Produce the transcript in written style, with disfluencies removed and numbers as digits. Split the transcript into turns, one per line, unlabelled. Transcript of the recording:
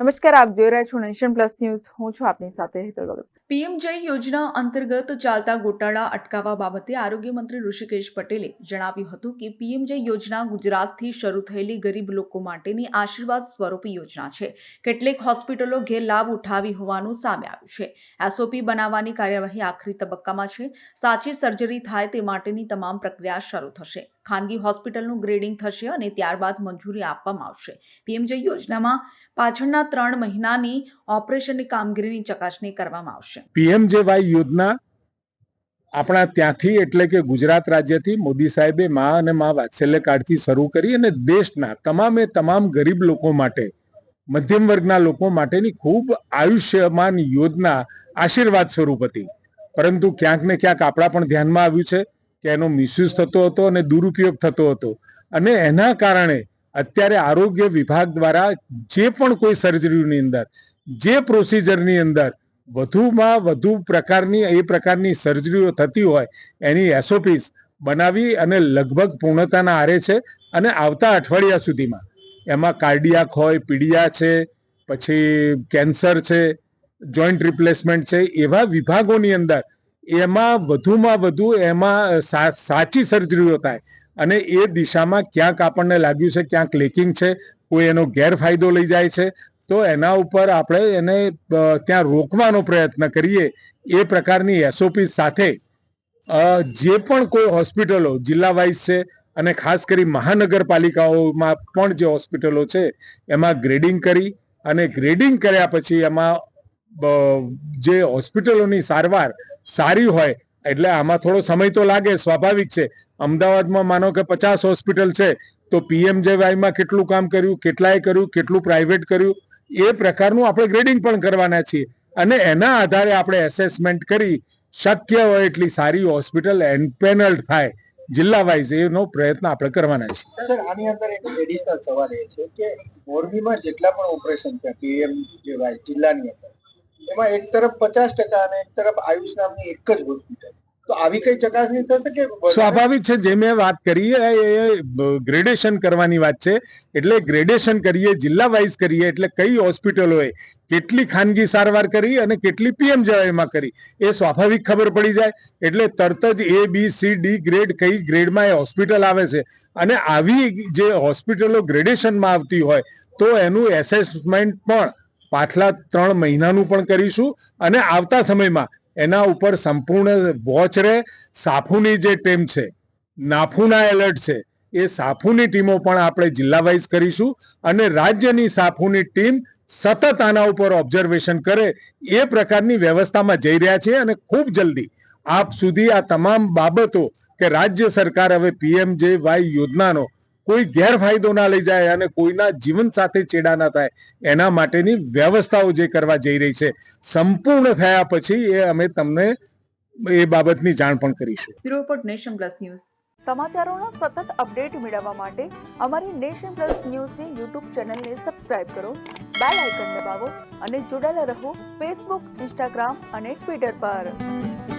નમસ્કાર, આપ જોઈ રહ્યા છો નેશન પ્લસ ન્યૂઝ. હું છું આપની સાથે હેતલ ભગત.
પીએમ જય યોજના અંતર્ગત ચાલતા ગોટાળા અટકાવવા બાબતે આરોગ્ય મંત્રી ઋષિકેશ પટેલે જણાવ્યું હતું કે પીએમ જય યોજના ગુજરાતથી શરૂ થયેલી ગરીબ લોકો માટેની આશીર્વાદ સ્વરૂપી યોજના છે. કેટલીક હોસ્પિટલો ગેરલાભ ઉઠાવી હોવાનું સામે આવ્યું છે. એસઓપી બનાવવાની કાર્યવાહી આખરી તબક્કામાં છે. સાચી સર્જરી થાય તે માટેની તમામ પ્રક્રિયા શરૂ થશે. ખાનગી હોસ્પિટલનું ગ્રેડિંગ થશે અને ત્યારબાદ મંજૂરી આપવામાં આવશે. પીએમ જય યોજનામાં પાછળના 3 મહિનાની ઓપરેશનની કામગીરીની ચકાસણી કરવામાં આવશે.
પીએમજેવાય યોજના આપણા ત્યાંથી એટલે કે ગુજરાત રાજ્યથી મોદી સાહેબે મા અને મા વાત્સલ્ય કાર્ડથી શરૂ કરી અને દેશના તમામ ગરીબ લોકો માટે, મધ્યમ વર્ગના લોકો માટેની ખૂબ આયુષ્યમાન યોજના આશીર્વાદ સ્વરૂપ હતી. પરંતુ ક્યાંક ને ક્યાંક આપણા પણ ધ્યાનમાં આવ્યું છે કે એનો મિસયુઝ થતો હતો અને દુરુપયોગ થતો હતો, અને એના કારણે અત્યારે આરોગ્ય વિભાગ દ્વારા જે પણ કોઈ સર્જરીની અંદર, જે પ્રોસિજરની અંદર વધુમાં વધુ પ્રકારની સર્જરીઓ થતી હોય એની એસઓપીસ બનાવી અને લગભગ પૂર્ણતાના આરે છે. અને આવતા અઠવાડિયા સુધીમાં એમાં કાર્ડિયાક હોય, પીડિયા છે, પછી કેન્સર છે, જોઈન્ટ રિપ્લેસમેન્ટ છે, એવા વિભાગોની અંદર એમાં વધુમાં વધુ એમાં સાચી સર્જરીઓ થાય. અને એ દિશામાં ક્યાંક આપણને લાગ્યું છે ક્યાંક લેકિંગ છે, કોઈ એનો ગેરફાયદો લઈ જાય છે, તો એના ઉપર આપણે એને ત્યાં રોકવાનો પ્રયત્ન કરીએ એ પ્રકારની એસઓપી સાથે જે પણ કોઈ હોસ્પિટલો જિલ્લા વાઇઝ છે અને ખાસ કરી મહાનગરપાલિકાઓમાં પણ જે હોસ્પિટલો છે એમાં ગ્રેડિંગ કરી, અને ગ્રેડિંગ કર્યા પછી એમાં જે હોસ્પિટલોની સારવાર સારી હોય, એટલે આમાં થોડો સમય તો લાગે, સ્વાભાવિક છે. અમદાવાદમાં માનો કે 50 હોસ્પિટલ છે તો પીએમજેવાયમાં કેટલું કામ કર્યું, કેટલાએ કર્યું, કેટલું પ્રાઇવેટ કર્યું, એ પ્રકારનું આપણે ગ્રેડિંગ પણ કરવાના છીએ. અને એના આધારે આપણે એસેસમેન્ટ કરી શક્ય હોય એટલી સારી હોસ્પિટલ એમ્પેનલ્ડ થાય જિલ્લા વાઇઝ, એનો પ્રયત્ન આપણે કરવાના છીએ.
સર, આની અંદર એક એડિશનલ સવાલ એ છે કે મોરબીમાં જેટલા પણ ઓપરેશન છે પીએમજેવાય જિલ્લાની અંદર, એમાં એક તરફ 50% અને એક તરફ આયુષ નામની એક જ હોસ્પિટલ, તો આવી કઈ ચકાસણી થશે કે?
સ્વાભાવિક છે, જે મેં વાત કરી એ ગ્રેડેશન કરવાની વાત છે. એટલે ગ્રેડેશન કરીએ, જિલ્લા વાઇઝ કરીએ, એટલે કઈ હોસ્પિટલોએ કેટલી ખાનગી સારવાર કરી અને કેટલી પીએમજેવાયમાં કરી એ સ્વાભાવિક ખબર પડી જાય. એટલે તરત જ ABCD ગ્રેડ કઈ ગ્રેડમાં એ હોસ્પિટલ આવે છે, અને આવી જે હોસ્પિટલો ગ્રેડેશનમાં આવતી હોય તો એનું એસેસમેન્ટ પણ પાછલા 3 મહિનાનું પણ કરીશું. અને આવતા સમયમાં એના ઉપર સંપૂર્ણ વોચ રહે. સાફુની જે ટીમ છે, નાફુના એલર્ટ છે, એ સાફુની ટીમો પણ આપણે જિલ્લા વાઇઝ કરીશું, અને રાજ્યની સાફુની ટીમ સતત આના ઉપર ઓબ્ઝર્વેશન કરે એ પ્રકારની વ્યવસ્થામાં જઈ રહ્યા છે. અને ખૂબ જલ્દી આપ સુધી આ તમામ બાબતો કે રાજ્ય સરકાર હવે પીએમજેવાય યોજનાનો કોઈ ગેરફાયદો ના લઈ જાય અને કોઈના જીવન સાથે ચેડા ના થાય એના માટેની વ્યવસ્થાઓ જે કરવા જઈ રહી છે, સંપૂર્ણ થયા પછી એ અમે તમને એ બાબતની જાણ પણ કરીશું.
Bureau report, nation plus news.
સમાચારોનો સતત અપડેટ મેળવવા માટે અમારી નેશન પ્લસ ન્યૂઝની યુટ્યુબ ચેનલને સબસ્ક્રાઇબ કરો, બેલ આઇકન દબાવો અને જોડાયેલા રહો ફેસબુક, ઇન્સ્ટાગ્રામ અને ટ્વિટર પર.